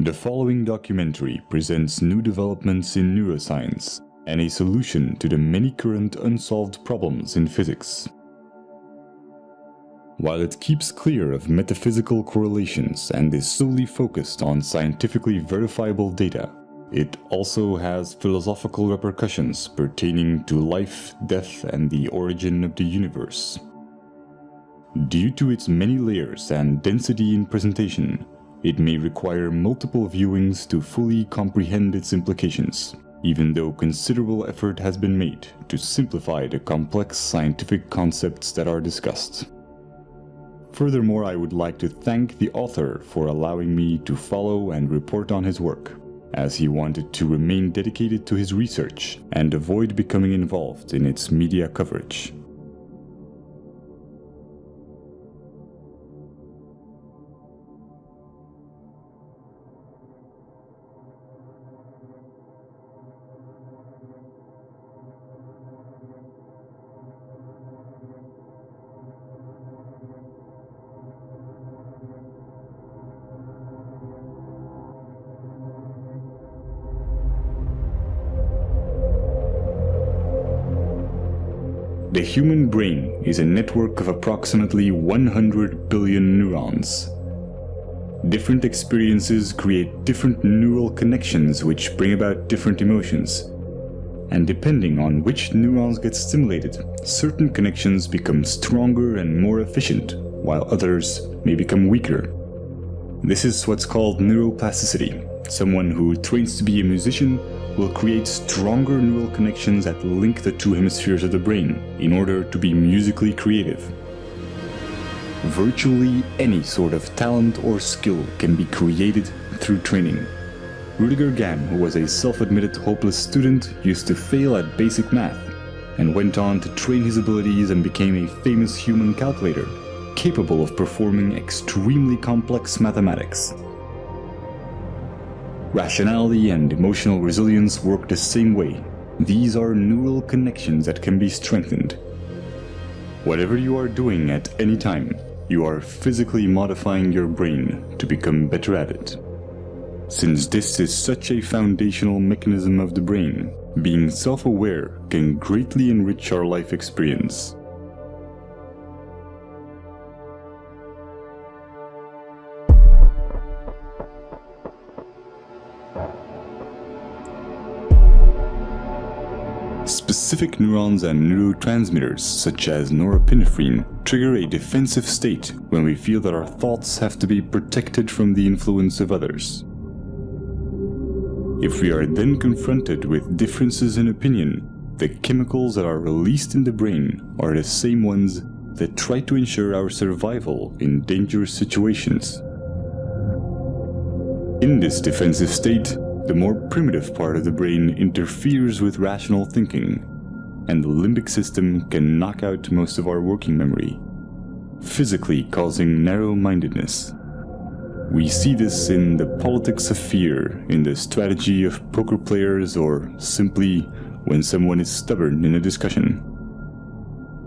The following documentary presents new developments in neuroscience and a solution to the many current unsolved problems in physics. While it keeps clear of metaphysical correlations and is solely focused on scientifically verifiable data, it also has philosophical repercussions pertaining to life, death, and the origin of the universe. Due to its many layers and density in presentation, it may require multiple viewings to fully comprehend its implications, even though considerable effort has been made to simplify the complex scientific concepts that are discussed. Furthermore, I would like to thank the author for allowing me to follow and report on his work, as he wanted to remain dedicated to his research and avoid becoming involved in its media coverage. The human brain is a network of approximately 100 billion neurons. Different experiences create different neural connections which bring about different emotions. And depending on which neurons get stimulated, certain connections become stronger and more efficient, while others may become weaker. This is what's called neuroplasticity. Someone who trains to be a musician will create stronger neural connections that link the two hemispheres of the brain in order to be musically creative. Virtually any sort of talent or skill can be created through training. Rudiger Gamm, who was a self-admitted hopeless student, used to fail at basic math and went on to train his abilities and became a famous human calculator, capable of performing extremely complex mathematics. Rationality and emotional resilience work the same way. These are neural connections that can be strengthened. Whatever you are doing at any time, you are physically modifying your brain to become better at it. Since this is such a foundational mechanism of the brain, being self-aware can greatly enrich our life experience. Specific neurons and neurotransmitters, such as norepinephrine, trigger a defensive state when we feel that our thoughts have to be protected from the influence of others. If we are then confronted with differences in opinion, the chemicals that are released in the brain are the same ones that try to ensure our survival in dangerous situations. In this defensive state, the more primitive part of the brain interferes with rational thinking, and the limbic system can knock out most of our working memory, physically causing narrow-mindedness. We see this in the politics of fear, in the strategy of poker players, or simply when someone is stubborn in a discussion.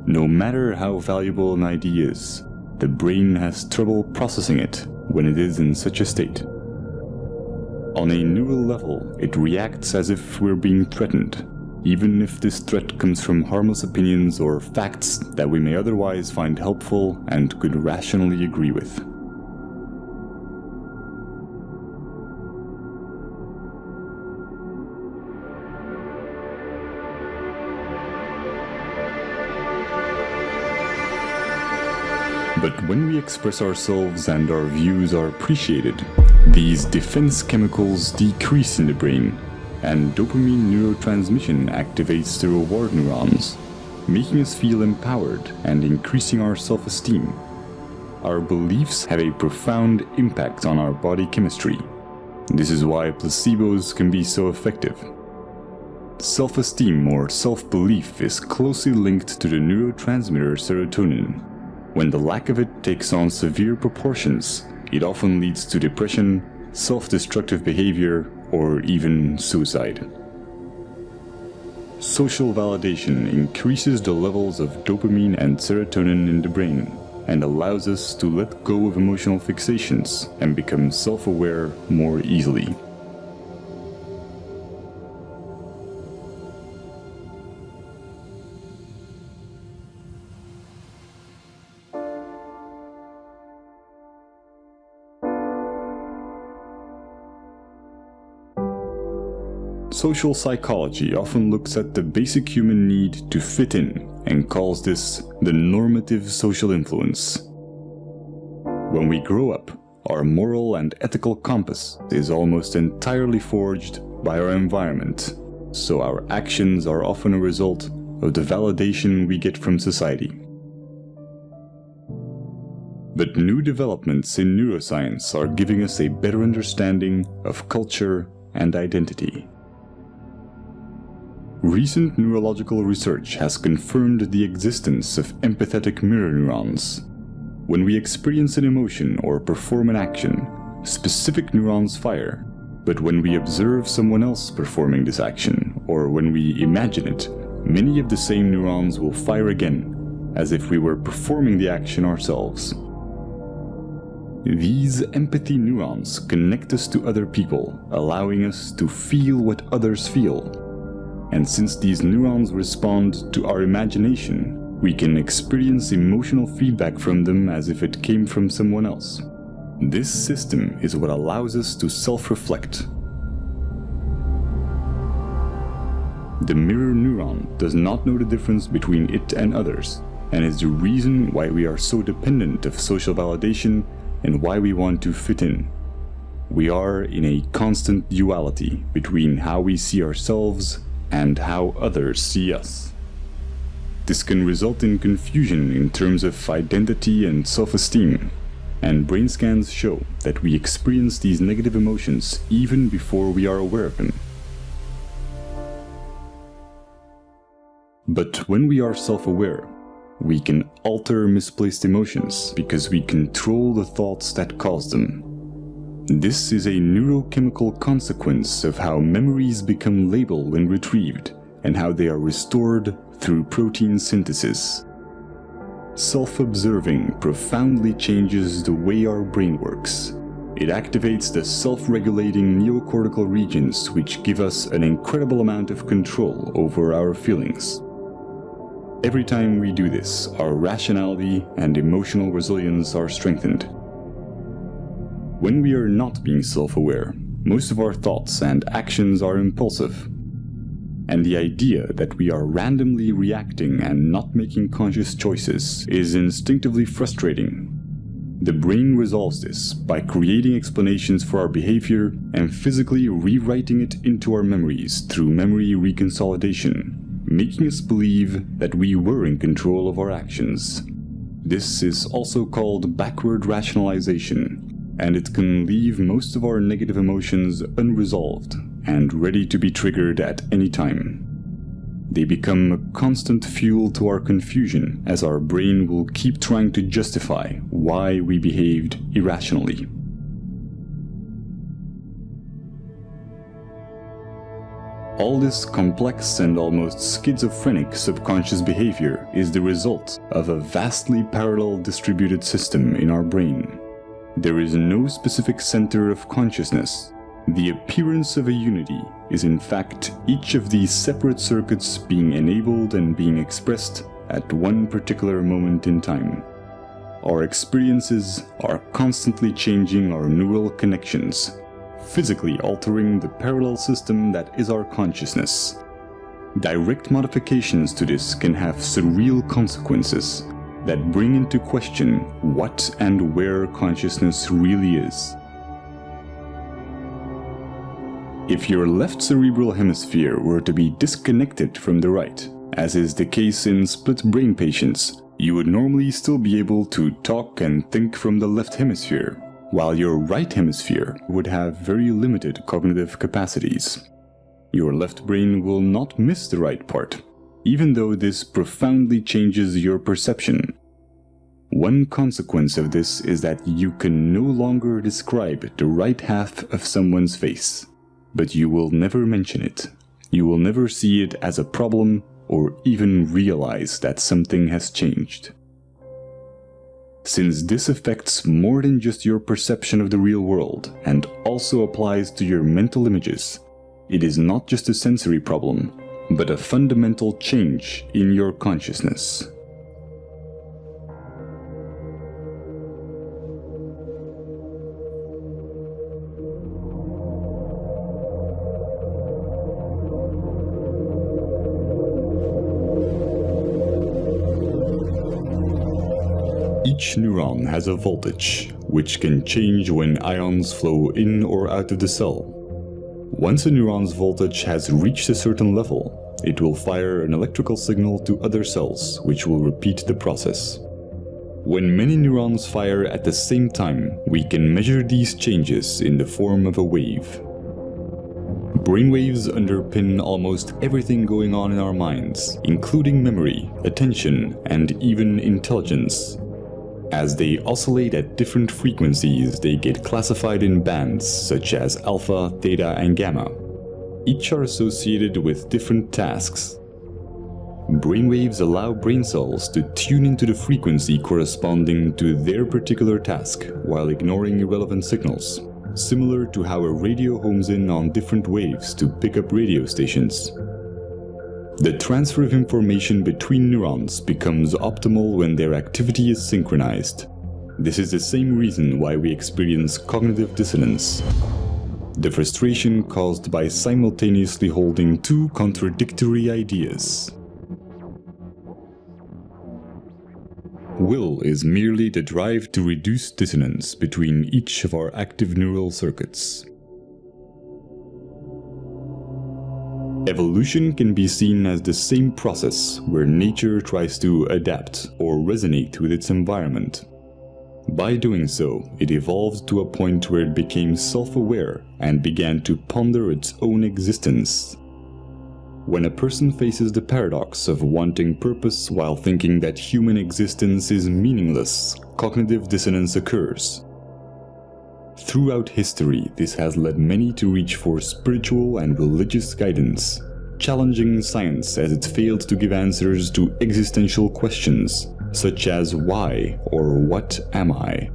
No matter how valuable an idea is, the brain has trouble processing it when it is in such a state. On a neural level, it reacts as if we're being threatened, even if this threat comes from harmless opinions or facts that we may otherwise find helpful and could rationally agree with. But when we express ourselves and our views are appreciated, these defense chemicals decrease in the brain, and dopamine neurotransmission activates the reward neurons, making us feel empowered and increasing our self-esteem. Our beliefs have a profound impact on our body chemistry. This is why placebos can be so effective. Self-esteem or self-belief is closely linked to the neurotransmitter serotonin. When the lack of it takes on severe proportions, it often leads to depression, self-destructive behavior, or even suicide. Social validation increases the levels of dopamine and serotonin in the brain, and allows us to let go of emotional fixations and become self-aware more easily. Social psychology often looks at the basic human need to fit in and calls this the normative social influence. When we grow up, our moral and ethical compass is almost entirely forged by our environment, so our actions are often a result of the validation we get from society. But new developments in neuroscience are giving us a better understanding of culture and identity. Recent neurological research has confirmed the existence of empathetic mirror neurons. When we experience an emotion or perform an action, specific neurons fire, but when we observe someone else performing this action, or when we imagine it, many of the same neurons will fire again, as if we were performing the action ourselves. These empathy neurons connect us to other people, allowing us to feel what others feel. And since these neurons respond to our imagination, we can experience emotional feedback from them as if it came from someone else. This system is what allows us to self-reflect. The mirror neuron does not know the difference between it and others, and is the reason why we are so dependent of social validation and why we want to fit in. We are in a constant duality between how we see ourselves and how others see us. This can result in confusion in terms of identity and self-esteem, and brain scans show that we experience these negative emotions even before we are aware of them. But when we are self-aware, we can alter misplaced emotions because we control the thoughts that cause them. This is a neurochemical consequence of how memories become labeled when retrieved, and how they are restored through protein synthesis. Self-observing profoundly changes the way our brain works. It activates the self-regulating neocortical regions, which give us an incredible amount of control over our feelings. Every time we do this, our rationality and emotional resilience are strengthened. When we are not being self-aware, most of our thoughts and actions are impulsive. And the idea that we are randomly reacting and not making conscious choices is instinctively frustrating. The brain resolves this by creating explanations for our behavior and physically rewriting it into our memories through memory reconsolidation, making us believe that we were in control of our actions. This is also called backward rationalization, and it can leave most of our negative emotions unresolved and ready to be triggered at any time. They become a constant fuel to our confusion, as our brain will keep trying to justify why we behaved irrationally. All this complex and almost schizophrenic subconscious behavior is the result of a vastly parallel distributed system in our brain. There is no specific center of consciousness. The appearance of a unity is in fact each of these separate circuits being enabled and being expressed at one particular moment in time. Our experiences are constantly changing our neural connections, physically altering the parallel system that is our consciousness. Direct modifications to this can have surreal consequences that bring into question what and where consciousness really is. If your left cerebral hemisphere were to be disconnected from the right, as is the case in split brain patients, you would normally still be able to talk and think from the left hemisphere, while your right hemisphere would have very limited cognitive capacities. Your left brain will not miss the right part, even though this profoundly changes your perception. One consequence of this is that you can no longer describe the right half of someone's face, but you will never mention it. You will never see it as a problem or even realize that something has changed. since this affects more than just your perception of the real world and also applies to your mental images. It is not just a sensory problem, but a fundamental change in your consciousness. Each neuron has a voltage, which can change when ions flow in or out of the cell. Once a neuron's voltage has reached a certain level, it will fire an electrical signal to other cells, which will repeat the process. When many neurons fire at the same time, we can measure these changes in the form of a wave. Brainwaves underpin almost everything going on in our minds, including memory, attention, and even intelligence. As they oscillate at different frequencies, they get classified in bands such as alpha, theta, and gamma. Each are associated with different tasks. Brainwaves allow brain cells to tune into the frequency corresponding to their particular task while ignoring irrelevant signals, similar to how a radio homes in on different waves to pick up radio stations. The transfer of information between neurons becomes optimal when their activity is synchronized. This is the same reason why we experience cognitive dissonance, the frustration caused by simultaneously holding two contradictory ideas. Will is merely the drive to reduce dissonance between each of our active neural circuits. Evolution can be seen as the same process where nature tries to adapt or resonate with its environment. By doing so, it evolved to a point where it became self-aware and began to ponder its own existence. When a person faces the paradox of wanting purpose while thinking that human existence is meaningless, cognitive dissonance occurs. Throughout history, this has led many to reach for spiritual and religious guidance, challenging science as it failed to give answers to existential questions, such as why or what am I?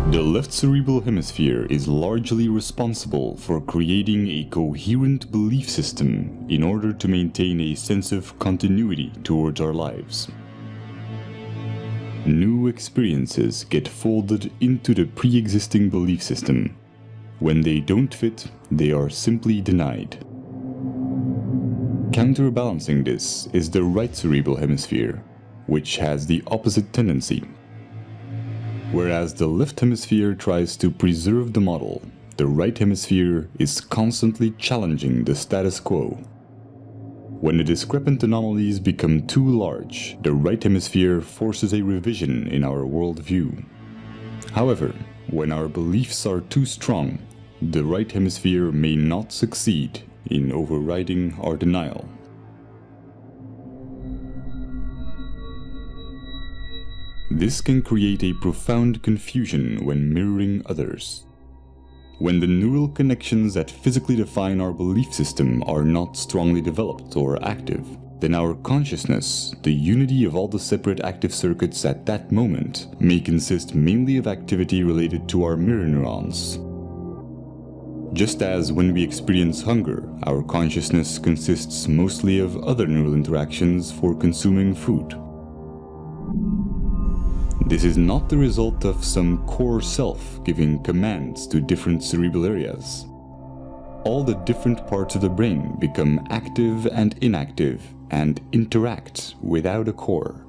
The left cerebral hemisphere is largely responsible for creating a coherent belief system in order to maintain a sense of continuity towards our lives. New experiences get folded into the pre-existing belief system. When they don't fit, they are simply denied. Counterbalancing this is the right cerebral hemisphere, which has the opposite tendency. Whereas the left hemisphere tries to preserve the model, the right hemisphere is constantly challenging the status quo. When the discrepant anomalies become too large, the right hemisphere forces a revision in our worldview. However, when our beliefs are too strong, the right hemisphere may not succeed in overriding our denial. This can create a profound confusion when mirroring others. When the neural connections that physically define our belief system are not strongly developed or active, then our consciousness, the unity of all the separate active circuits at that moment, may consist mainly of activity related to our mirror neurons. Just as when we experience hunger, our consciousness consists mostly of other neural interactions for consuming food. This is not the result of some core self giving commands to different cerebral areas. All the different parts of the brain become active and inactive and interact without a core.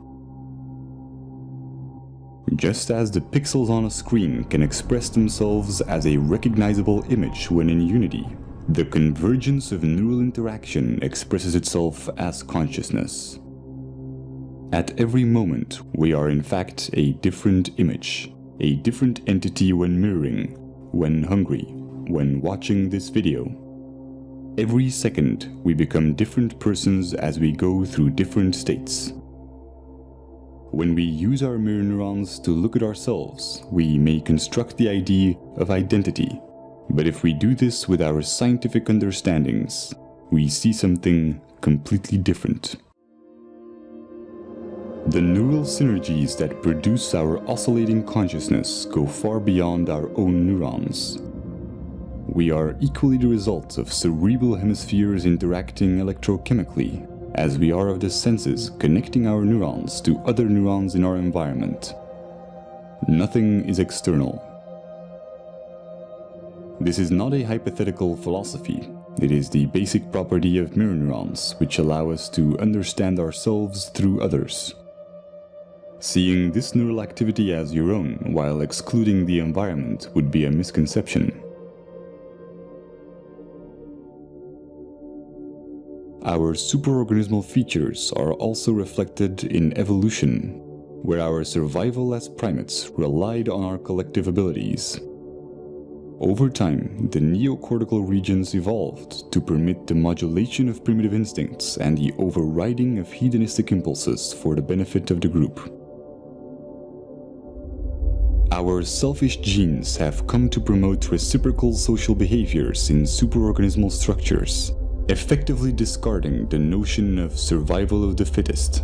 Just as the pixels on a screen can express themselves as a recognizable image when in unity, the convergence of neural interaction expresses itself as consciousness. At every moment, we are in fact a different image, a different entity when mirroring, when hungry, when watching this video. Every second, we become different persons as we go through different states. When we use our mirror neurons to look at ourselves, we may construct the idea of identity. But if we do this with our scientific understandings, we see something completely different. The neural synergies that produce our oscillating consciousness go far beyond our own neurons. We are equally the result of cerebral hemispheres interacting electrochemically, as we are of the senses connecting our neurons to other neurons in our environment. Nothing is external. This is not a hypothetical philosophy. It is the basic property of mirror neurons, which allow us to understand ourselves through others. Seeing this neural activity as your own while excluding the environment would be a misconception. Our superorganismal features are also reflected in evolution, where our survival as primates relied on our collective abilities. Over time, the neocortical regions evolved to permit the modulation of primitive instincts and the overriding of hedonistic impulses for the benefit of the group. Our selfish genes have come to promote reciprocal social behaviors in superorganismal structures, effectively discarding the notion of survival of the fittest.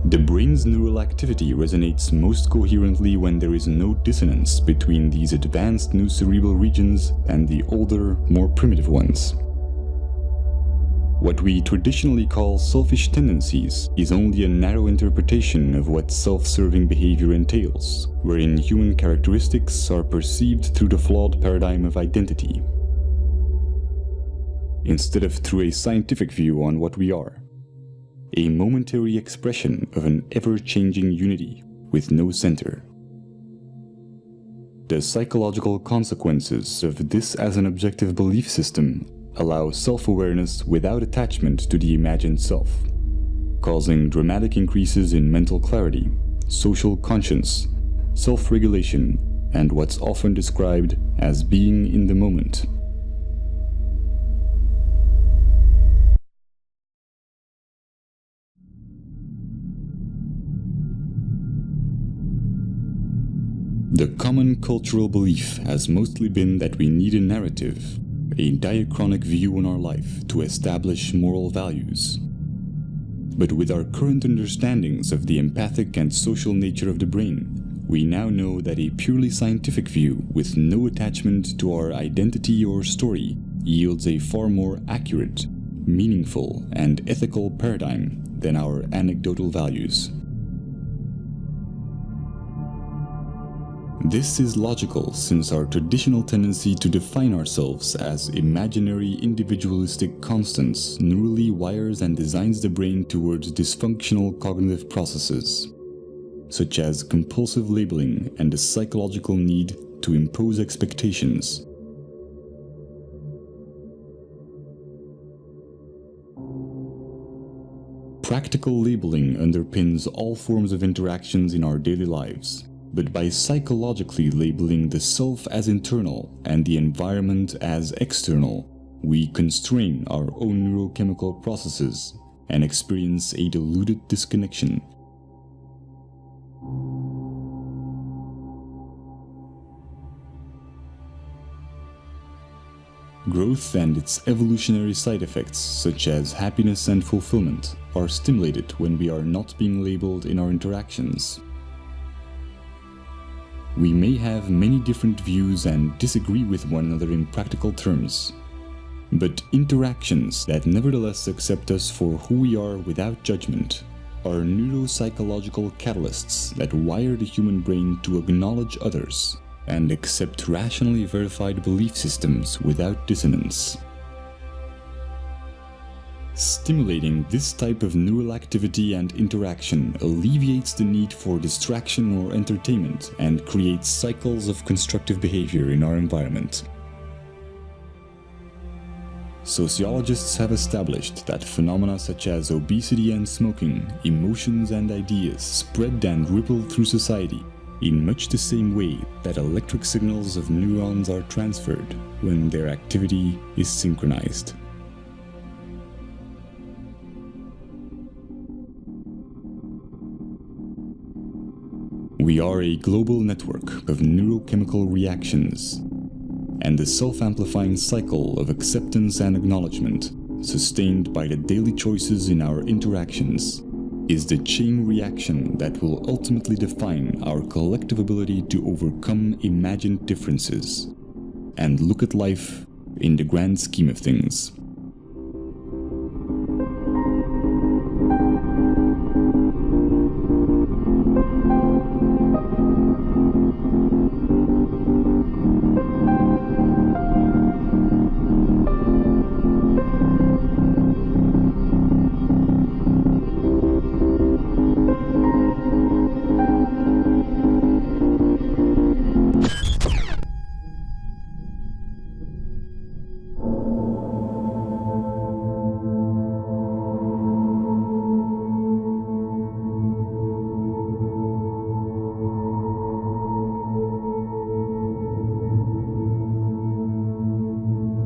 The brain's neural activity resonates most coherently when there is no dissonance between these advanced new cerebral regions and the older, more primitive ones. What we traditionally call selfish tendencies is only a narrow interpretation of what self-serving behavior entails, wherein human characteristics are perceived through the flawed paradigm of identity, instead of through a scientific view on what we are. A momentary expression of an ever-changing unity with no center. The psychological consequences of this as an objective belief system allow self-awareness without attachment to the imagined self, causing dramatic increases in mental clarity, social conscience, self-regulation, and what's often described as being in the moment. The common cultural belief has mostly been that we need a narrative, a diachronic view on our life to establish moral values. But with our current understandings of the empathic and social nature of the brain, we now know that a purely scientific view with no attachment to our identity or story yields a far more accurate, meaningful, and ethical paradigm than our anecdotal values. This is logical since our traditional tendency to define ourselves as imaginary individualistic constants neurally wires and designs the brain towards dysfunctional cognitive processes, such as compulsive labeling and the psychological need to impose expectations. Practical labeling underpins all forms of interactions in our daily lives. But by psychologically labeling the self as internal and the environment as external, we constrain our own neurochemical processes and experience a diluted disconnection. Growth and its evolutionary side effects, such as happiness and fulfillment, are stimulated when we are not being labeled in our interactions. We may have many different views and disagree with one another in practical terms, but interactions that nevertheless accept us for who we are without judgment are neuropsychological catalysts that wire the human brain to acknowledge others and accept rationally verified belief systems without dissonance. Stimulating this type of neural activity and interaction alleviates the need for distraction or entertainment and creates cycles of constructive behavior in our environment. Sociologists have established that phenomena such as obesity and smoking, emotions and ideas spread and ripple through society in much the same way that electric signals of neurons are transferred when their activity is synchronized. We are a global network of neurochemical reactions, and the self-amplifying cycle of acceptance and acknowledgement, sustained by the daily choices in our interactions, is the chain reaction that will ultimately define our collective ability to overcome imagined differences and look at life in the grand scheme of things.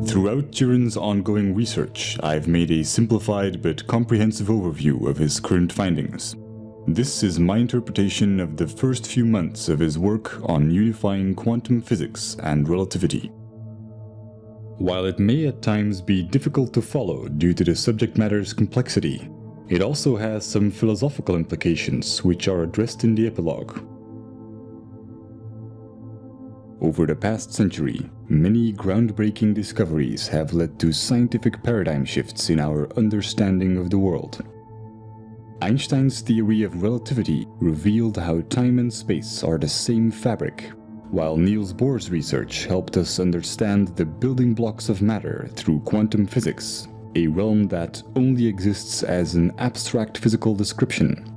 Throughout Turin's ongoing research, I've made a simplified but comprehensive overview of his current findings. This is my interpretation of the first few months of his work on unifying quantum physics and relativity. While it may at times be difficult to follow due to the subject matter's complexity, it also has some philosophical implications which are addressed in the epilogue. Over the past century, many groundbreaking discoveries have led to scientific paradigm shifts in our understanding of the world. Einstein's theory of relativity revealed how time and space are the same fabric, while Niels Bohr's research helped us understand the building blocks of matter through quantum physics, a realm that only exists as an abstract physical description.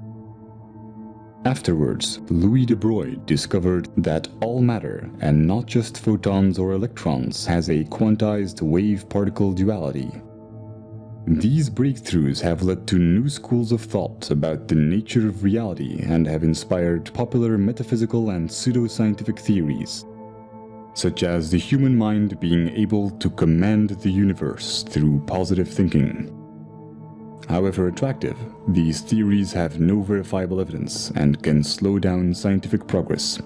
Afterwards, Louis de Broglie discovered that all matter, and not just photons or electrons, has a quantized wave-particle duality. These breakthroughs have led to new schools of thought about the nature of reality and have inspired popular metaphysical and pseudoscientific theories, such as the human mind being able to command the universe through positive thinking. However attractive, these theories have no verifiable evidence and can slow down scientific progress.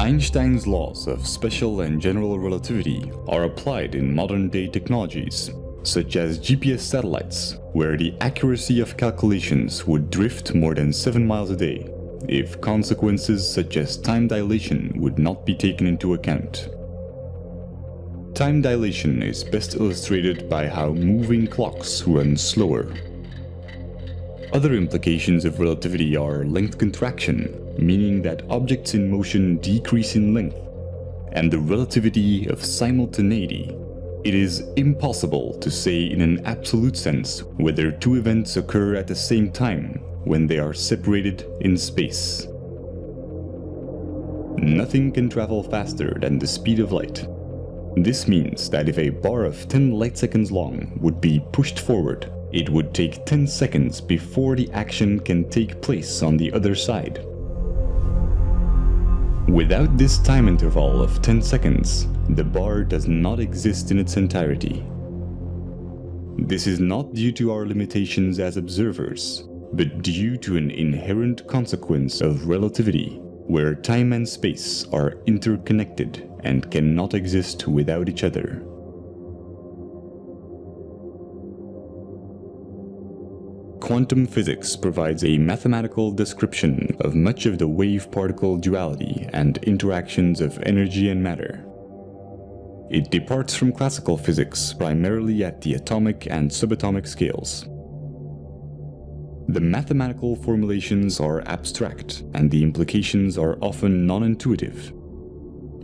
Einstein's laws of special and general relativity are applied in modern-day technologies, such as GPS satellites, where the accuracy of calculations would drift more than 7 miles a day, if consequences such as time dilation would not be taken into account. Time dilation is best illustrated by how moving clocks run slower. Other implications of relativity are length contraction, meaning that objects in motion decrease in length, and the relativity of simultaneity. It is impossible to say in an absolute sense whether two events occur at the same time when they are separated in space. Nothing can travel faster than the speed of light. This means that if a bar of 10 light seconds long would be pushed forward, it would take 10 seconds before the action can take place on the other side. Without this time interval of 10 seconds, the bar does not exist in its entirety. This is not due to our limitations as observers, but due to an inherent consequence of relativity, where time and space are interconnected and cannot exist without each other. Quantum physics provides a mathematical description of much of the wave-particle duality and interactions of energy and matter. It departs from classical physics primarily at the atomic and subatomic scales. The mathematical formulations are abstract, and the implications are often non-intuitive.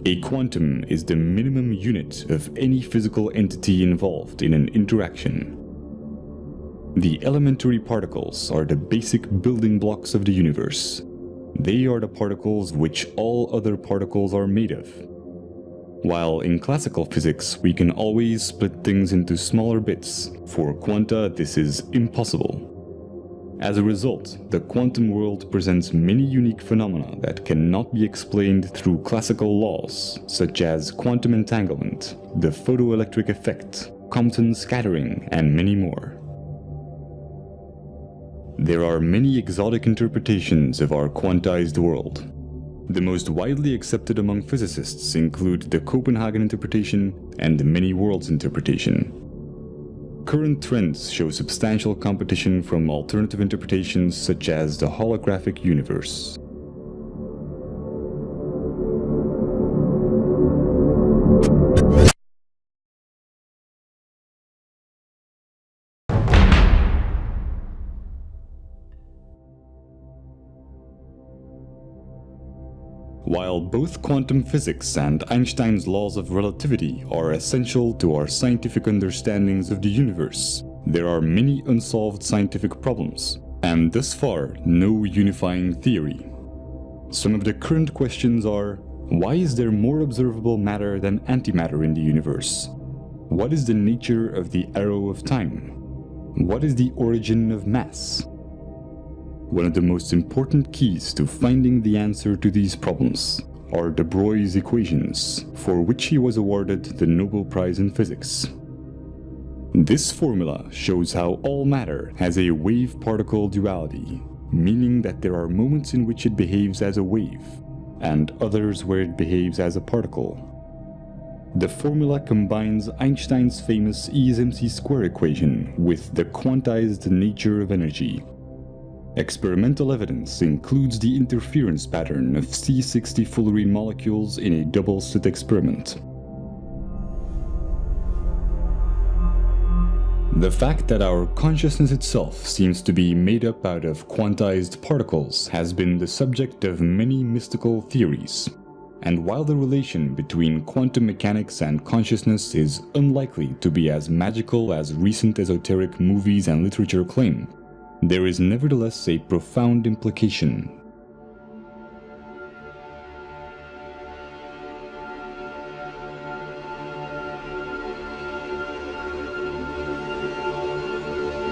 A quantum is the minimum unit of any physical entity involved in an interaction. The elementary particles are the basic building blocks of the universe. They are the particles which all other particles are made of. While in classical physics we can always split things into smaller bits, for quanta this is impossible. As a result, the quantum world presents many unique phenomena that cannot be explained through classical laws, such as quantum entanglement, the photoelectric effect, Compton scattering, and many more. There are many exotic interpretations of our quantized world. The most widely accepted among physicists include the Copenhagen interpretation and the many worlds interpretation. Current trends show substantial competition from alternative interpretations such as the holographic universe. While both quantum physics and Einstein's laws of relativity are essential to our scientific understandings of the universe, there are many unsolved scientific problems, and thus far no unifying theory. Some of the current questions are: why is there more observable matter than antimatter in the universe? What is the nature of the arrow of time? What is the origin of mass? One of the most important keys to finding the answer to these problems are de Broglie's equations, for which he was awarded the Nobel Prize in Physics. This formula shows how all matter has a wave-particle duality, meaning that there are moments in which it behaves as a wave, and others where it behaves as a particle. The formula combines Einstein's famous E is mc² equation with the quantized nature of energy. Experimental evidence includes the interference pattern of C60 fullerene molecules in a double-slit experiment. The fact that our consciousness itself seems to be made up out of quantized particles has been the subject of many mystical theories. And while the relation between quantum mechanics and consciousness is unlikely to be as magical as recent esoteric movies and literature claim, there is nevertheless a profound implication.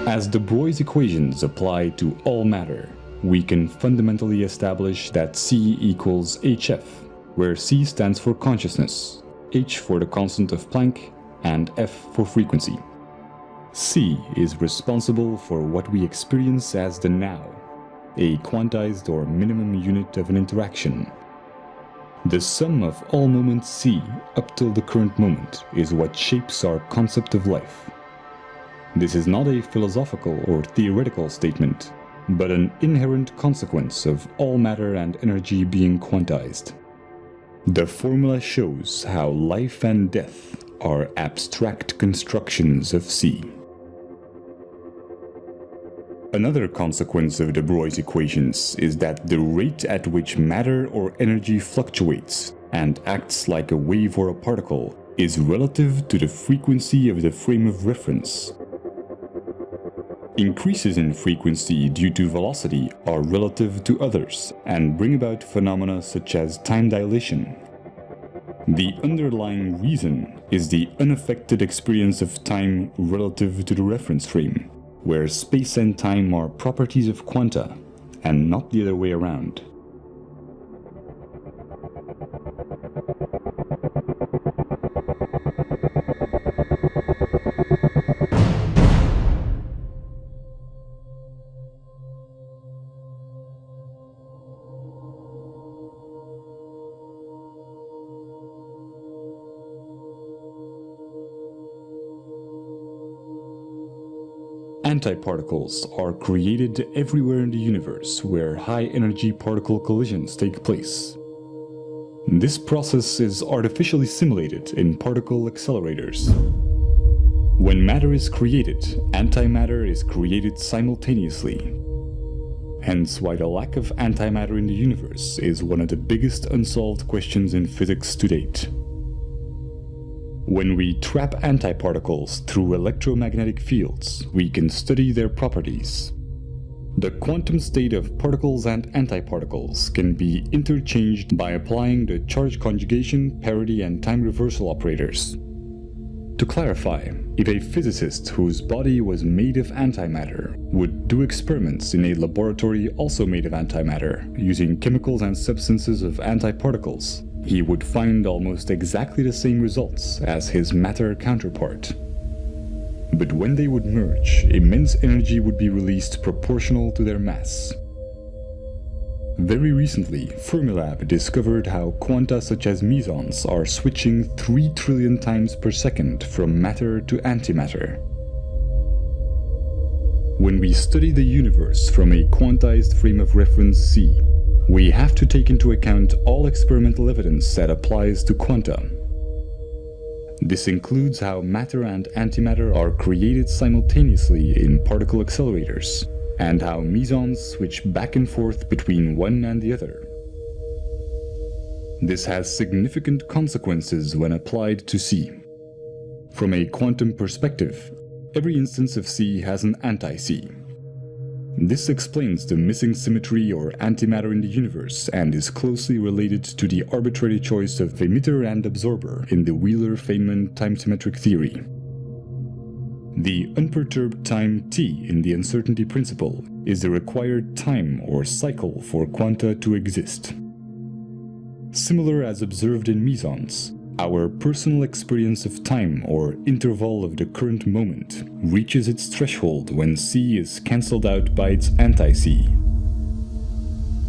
As de Broglie's equations apply to all matter, we can fundamentally establish that C equals HF, where C stands for consciousness, H for the constant of Planck, and F for frequency. C is responsible for what we experience as the now, a quantized or minimum unit of an interaction. The sum of all moments C up till the current moment is what shapes our concept of life. This is not a philosophical or theoretical statement, but an inherent consequence of all matter and energy being quantized. The formula shows how life and death are abstract constructions of C. Another consequence of de Broglie's equations is that the rate at which matter or energy fluctuates and acts like a wave or a particle is relative to the frequency of the frame of reference. Increases in frequency due to velocity are relative to others and bring about phenomena such as time dilation. The underlying reason is the unaffected experience of time relative to the reference frame, where space and time are properties of quanta, and not the other way around. Antiparticles are created everywhere in the universe where high-energy particle collisions take place. This process is artificially simulated in particle accelerators. When matter is created, antimatter is created simultaneously. Hence why the lack of antimatter in the universe is one of the biggest unsolved questions in physics to date. When we trap antiparticles through electromagnetic fields, we can study their properties. The quantum state of particles and antiparticles can be interchanged by applying the charge conjugation, parity, and time reversal operators. To clarify, if a physicist whose body was made of antimatter would do experiments in a laboratory also made of antimatter, using chemicals and substances of antiparticles, he would find almost exactly the same results as his matter counterpart. But when they would merge, immense energy would be released proportional to their mass. Very recently, Fermilab discovered how quanta such as mesons are switching 3 trillion times per second from matter to antimatter. When we study the universe from a quantized frame of reference C, we have to take into account all experimental evidence that applies to quanta. This includes how matter and antimatter are created simultaneously in particle accelerators, and how mesons switch back and forth between one and the other. This has significant consequences when applied to C. From a quantum perspective, every instance of C has an anti-C. This explains the missing symmetry or antimatter in the universe and is closely related to the arbitrary choice of emitter and absorber in the Wheeler-Feynman time-symmetric theory. The unperturbed time t in the uncertainty principle is the required time or cycle for quanta to exist. Similar as observed in mesons, our personal experience of time or interval of the current moment reaches its threshold when C is cancelled out by its anti-C.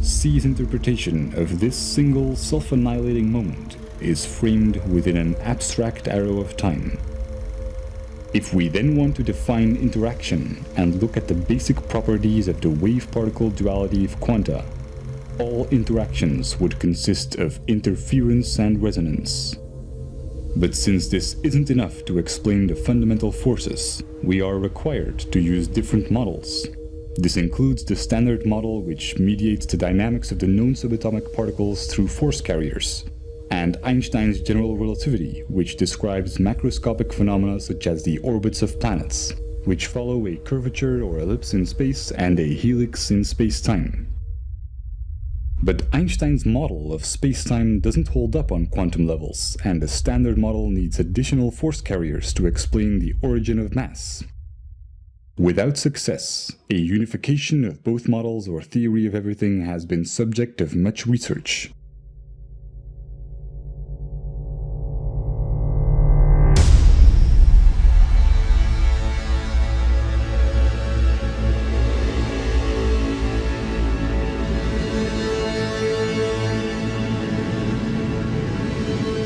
C's interpretation of this single self-annihilating moment is framed within an abstract arrow of time. If we then want to define interaction and look at the basic properties of the wave-particle duality of quanta, all interactions would consist of interference and resonance. But since this isn't enough to explain the fundamental forces, we are required to use different models. This includes the standard model, which mediates the dynamics of the known subatomic particles through force carriers, and Einstein's general relativity, which describes macroscopic phenomena such as the orbits of planets, which follow a curvature or ellipse in space and a helix in space-time. But Einstein's model of space-time doesn't hold up on quantum levels, and the standard model needs additional force carriers to explain the origin of mass. Without success, a unification of both models or theory of everything has been subject of much research.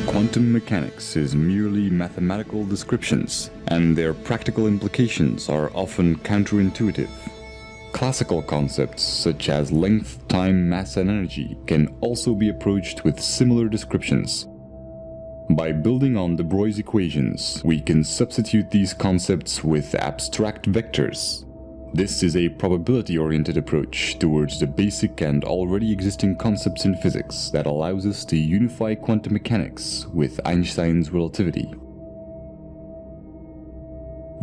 Quantum mechanics is merely mathematical descriptions, and their practical implications are often counterintuitive. Classical concepts such as length, time, mass, and energy can also be approached with similar descriptions. By building on de Broglie's equations, we can substitute these concepts with abstract vectors. This is a probability-oriented approach towards the basic and already existing concepts in physics that allows us to unify quantum mechanics with Einstein's relativity.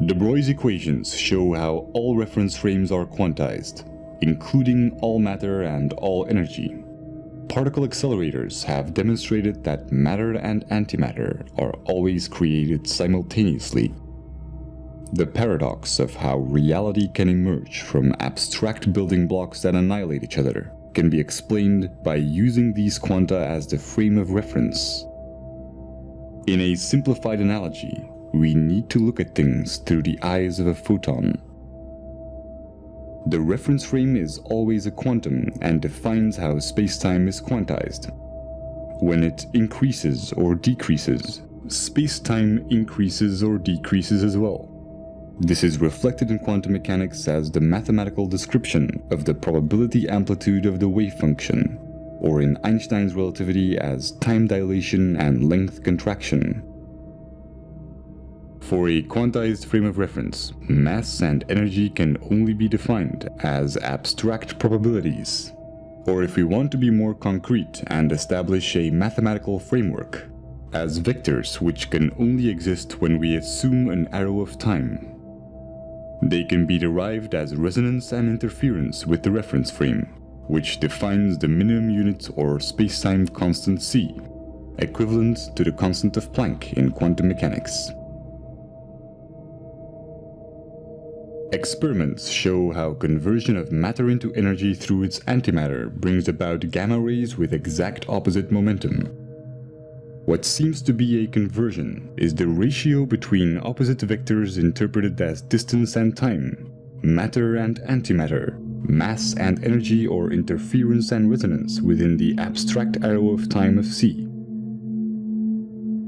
De Broglie's equations show how all reference frames are quantized, including all matter and all energy. Particle accelerators have demonstrated that matter and antimatter are always created simultaneously. The paradox of how reality can emerge from abstract building blocks that annihilate each other can be explained by using these quanta as the frame of reference. In a simplified analogy, we need to look at things through the eyes of a photon. The reference frame is always a quantum and defines how space-time is quantized. When it increases or decreases, space-time increases or decreases as well. This is reflected in quantum mechanics as the mathematical description of the probability amplitude of the wave function, or in Einstein's relativity as time dilation and length contraction. For a quantized frame of reference, mass and energy can only be defined as abstract probabilities. Or if we want to be more concrete and establish a mathematical framework, as vectors which can only exist when we assume an arrow of time. They can be derived as resonance and interference with the reference frame, which defines the minimum unit or space-time constant c, equivalent to the constant of Planck in quantum mechanics. Experiments show how conversion of matter into energy through its antimatter brings about gamma rays with exact opposite momentum. What seems to be a conversion is the ratio between opposite vectors interpreted as distance and time, matter and antimatter, mass and energy, or interference and resonance within the abstract arrow of time of c.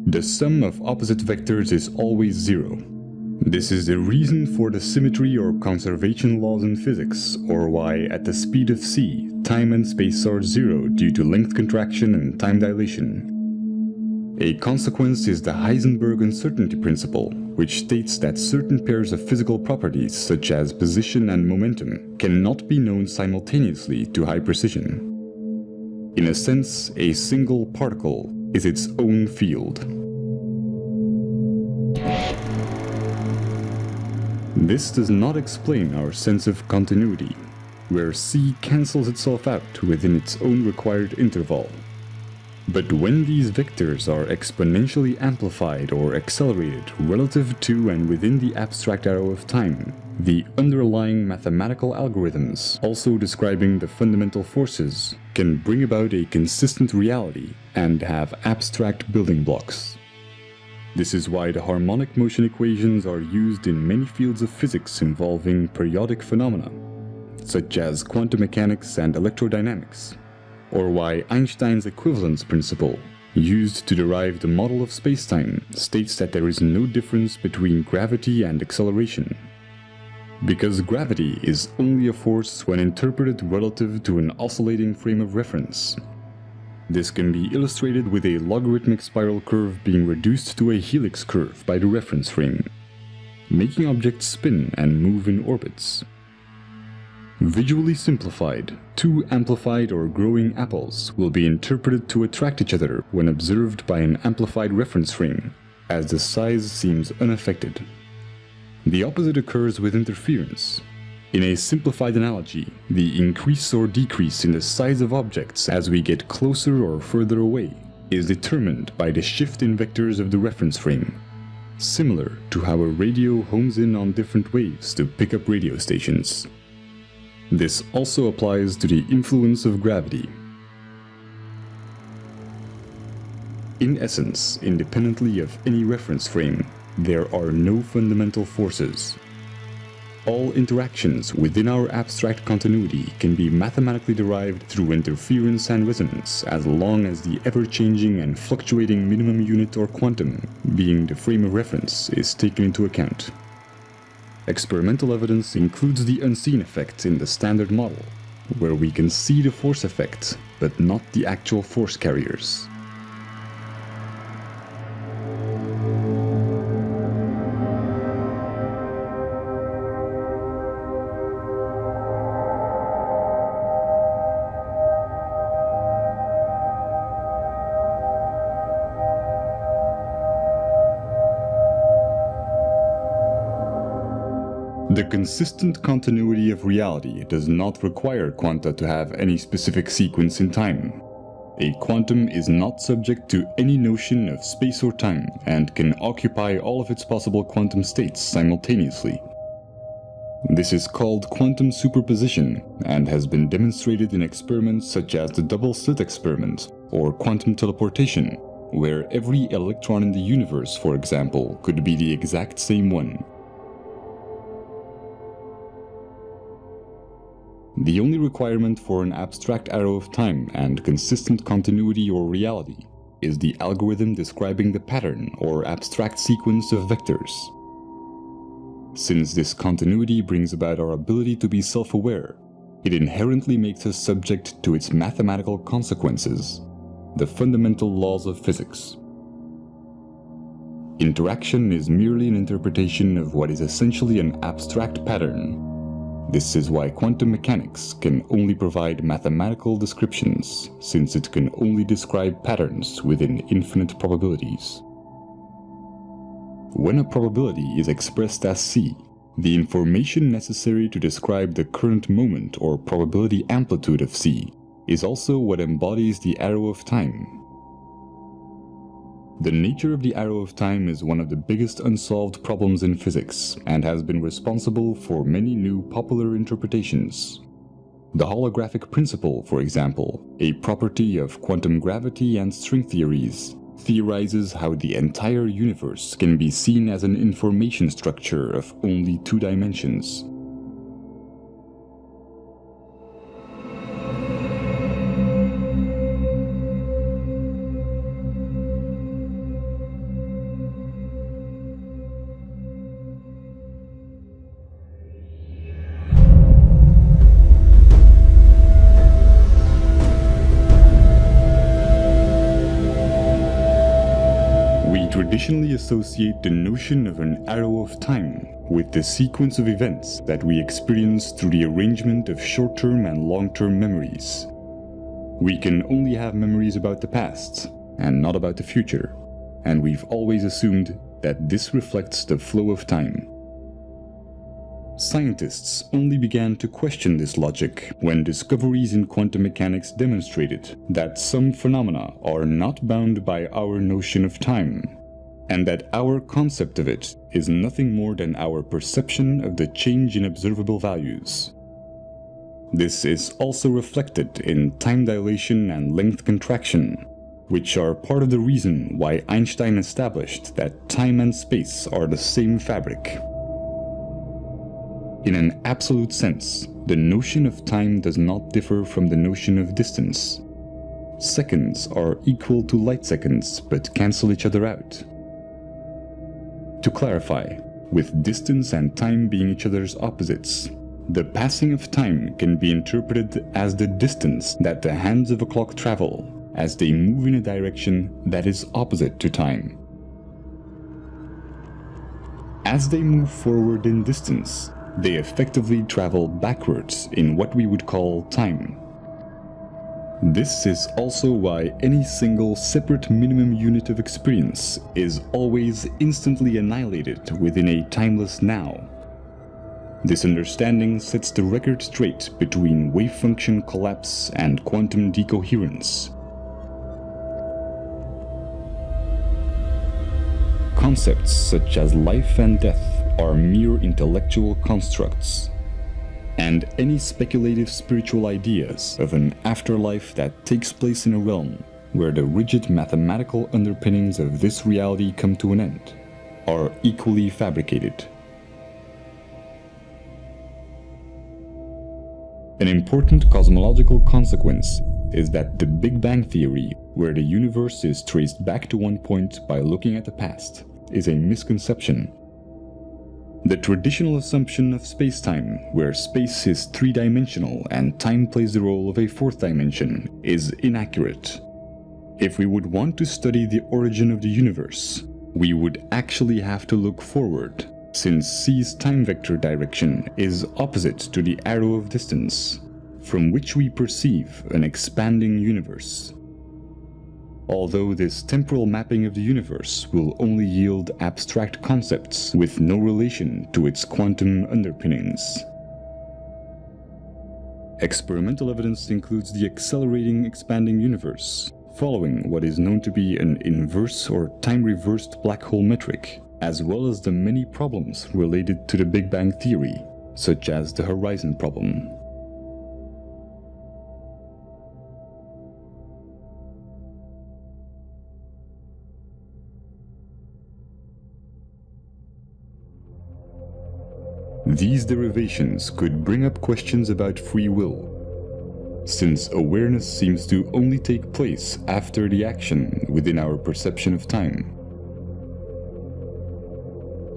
The sum of opposite vectors is always zero. This is the reason for the symmetry or conservation laws in physics, or why at the speed of c, time and space are zero due to length contraction and time dilation. A consequence is the Heisenberg uncertainty principle, which states that certain pairs of physical properties, such as position and momentum, cannot be known simultaneously to high precision. In a sense, a single particle is its own field. This does not explain our sense of continuity, where c cancels itself out within its own required interval. But when these vectors are exponentially amplified or accelerated relative to and within the abstract arrow of time, the underlying mathematical algorithms, also describing the fundamental forces, can bring about a consistent reality and have abstract building blocks. This is why the harmonic motion equations are used in many fields of physics involving periodic phenomena, such as quantum mechanics and electrodynamics, or why Einstein's equivalence principle, used to derive the model of spacetime, states that there is no difference between gravity and acceleration. Because gravity is only a force when interpreted relative to an oscillating frame of reference. This can be illustrated with a logarithmic spiral curve being reduced to a helix curve by the reference frame, making objects spin and move in orbits. Visually simplified, two amplified or growing apples will be interpreted to attract each other when observed by an amplified reference frame, as the size seems unaffected. The opposite occurs with interference. In a simplified analogy, the increase or decrease in the size of objects as we get closer or further away is determined by the shift in vectors of the reference frame, similar to how a radio hones in on different waves to pick up radio stations. This also applies to the influence of gravity. In essence, independently of any reference frame, there are no fundamental forces. All interactions within our abstract continuity can be mathematically derived through interference and resonance as long as the ever-changing and fluctuating minimum unit or quantum, being the frame of reference, is taken into account. Experimental evidence includes the unseen effect in the standard model, where we can see the force effect, but not the actual force carriers. The consistent continuity of reality does not require quanta to have any specific sequence in time. A quantum is not subject to any notion of space or time and can occupy all of its possible quantum states simultaneously. This is called quantum superposition and has been demonstrated in experiments such as the double-slit experiment or quantum teleportation, where every electron in the universe, for example, could be the exact same one. The only requirement for an abstract arrow of time and consistent continuity or reality is the algorithm describing the pattern or abstract sequence of vectors. Since this continuity brings about our ability to be self-aware, it inherently makes us subject to its mathematical consequences, the fundamental laws of physics. Interaction is merely an interpretation of what is essentially an abstract pattern. This is why quantum mechanics can only provide mathematical descriptions, since it can only describe patterns within infinite probabilities. When a probability is expressed as C, The information necessary to describe the current moment or probability amplitude of C is also what embodies the arrow of time. The nature of the arrow of time is one of the biggest unsolved problems in physics and has been responsible for many new popular interpretations. The holographic principle, for example, a property of quantum gravity and string theories, theorizes how the entire universe can be seen as an information structure of only 2 dimensions. Traditionally associate the notion of an arrow of time with the sequence of events that we experience through the arrangement of short-term and long-term memories. We can only have memories about the past and not about the future, and we've always assumed that this reflects the flow of time. Scientists only began to question this logic when discoveries in quantum mechanics demonstrated that some phenomena are not bound by our notion of time, and that our concept of it is nothing more than our perception of the change in observable values. This is also reflected in time dilation and length contraction, which are part of the reason why Einstein established that time and space are the same fabric. In an absolute sense, the notion of time does not differ from the notion of distance. Seconds are equal to light seconds but cancel each other out. To clarify, with distance and time being each other's opposites, the passing of time can be interpreted as the distance that the hands of a clock travel as they move in a direction that is opposite to time. As they move forward in distance, they effectively travel backwards in what we would call time. This is also why any single separate minimum unit of experience is always instantly annihilated within a timeless now. This understanding sets the record straight between wave function collapse and quantum decoherence. Concepts such as life and death are mere intellectual constructs, and any speculative spiritual ideas of an afterlife that takes place in a realm where the rigid mathematical underpinnings of this reality come to an end are equally fabricated. An important cosmological consequence is that the Big Bang theory, where the universe is traced back to one point by looking at the past, is a misconception. The traditional assumption of space-time, where space is 3-dimensional and time plays the role of a 4th dimension, is inaccurate. If we would want to study the origin of the universe, we would actually have to look forward, since C's time vector direction is opposite to the arrow of distance, from which we perceive an expanding universe. Although this temporal mapping of the universe will only yield abstract concepts with no relation to its quantum underpinnings. Experimental evidence includes the accelerating expanding universe, following what is known to be an inverse or time-reversed black hole metric, as well as the many problems related to the Big Bang theory, such as the horizon problem. These derivations could bring up questions about free will, since awareness seems to only take place after the action within our perception of time.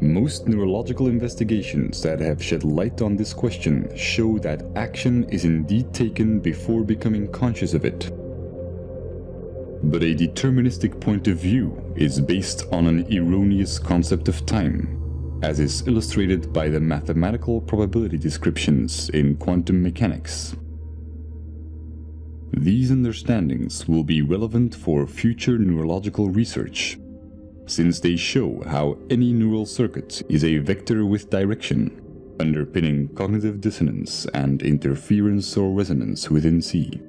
Most neurological investigations that have shed light on this question show that action is indeed taken before becoming conscious of it. But a deterministic point of view is based on an erroneous concept of time, as is illustrated by the mathematical probability descriptions in quantum mechanics. These understandings will be relevant for future neurological research, since they show how any neural circuit is a vector with direction, underpinning cognitive dissonance and interference or resonance within C.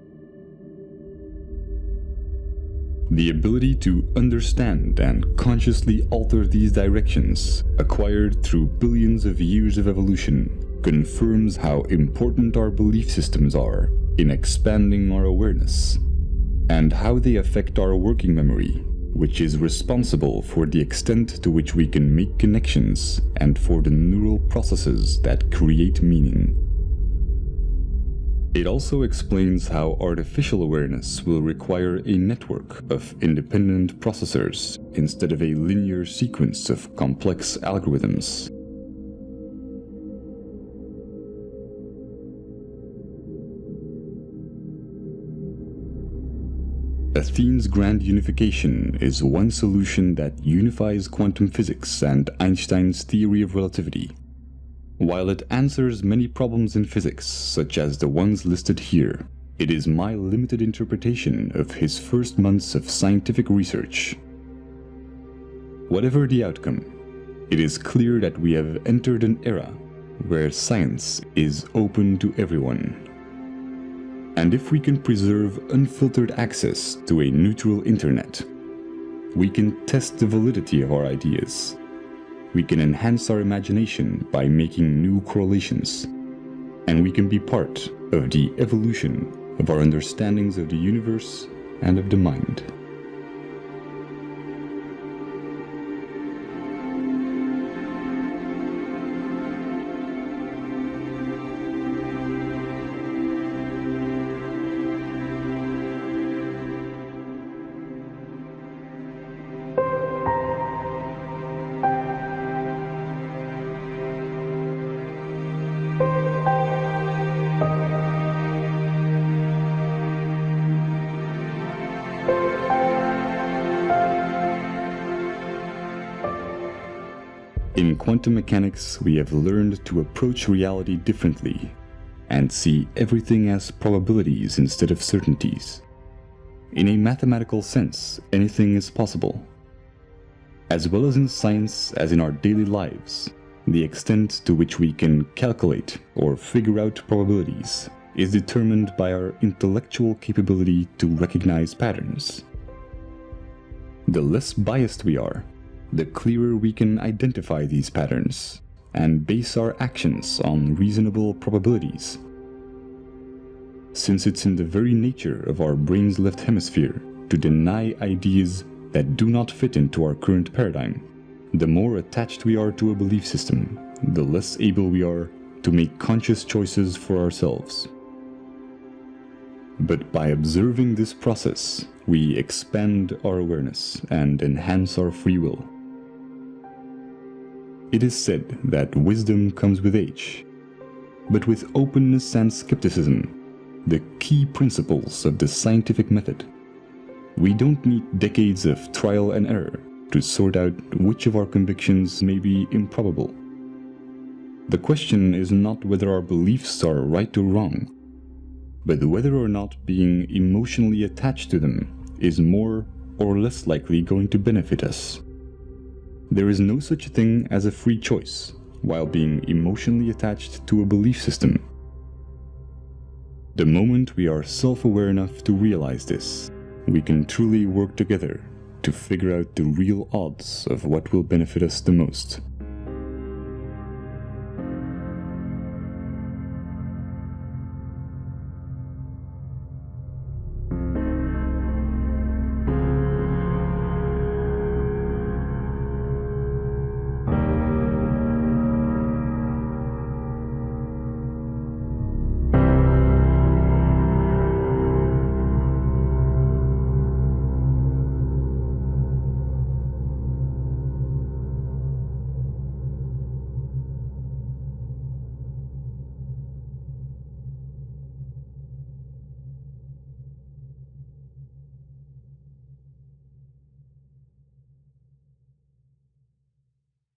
The ability to understand and consciously alter these directions, acquired through billions of years of evolution, confirms how important our belief systems are in expanding our awareness, and how they affect our working memory, which is responsible for the extent to which we can make connections and for the neural processes that create meaning. It also explains how artificial awareness will require a network of independent processors instead of a linear sequence of complex algorithms. Athene's grand unification is one solution that unifies quantum physics and Einstein's theory of relativity. While it answers many problems in physics, such as the ones listed here, it is my limited interpretation of his first months of scientific research. Whatever the outcome, it is clear that we have entered an era where science is open to everyone. And if we can preserve unfiltered access to a neutral internet, we can test the validity of our ideas. We can enhance our imagination by making new correlations, and we can be part of the evolution of our understandings of the universe and of the mind. In quantum mechanics, we have learned to approach reality differently and see everything as probabilities instead of certainties. In a mathematical sense, anything is possible. As well as in science as in our daily lives, the extent to which we can calculate or figure out probabilities is determined by our intellectual capability to recognize patterns. The less biased we are, the clearer we can identify these patterns and base our actions on reasonable probabilities. Since it's in the very nature of our brain's left hemisphere to deny ideas that do not fit into our current paradigm, the more attached we are to a belief system, the less able we are to make conscious choices for ourselves. But by observing this process, we expand our awareness and enhance our free will. It is said that wisdom comes with age, but with openness and skepticism, the key principles of the scientific method. We don't need decades of trial and error to sort out which of our convictions may be improbable. The question is not whether our beliefs are right or wrong, but whether or not being emotionally attached to them is more or less likely going to benefit us. There is no such thing as a free choice while being emotionally attached to a belief system. The moment we are self-aware enough to realize this, we can truly work together to figure out the real odds of what will benefit us the most.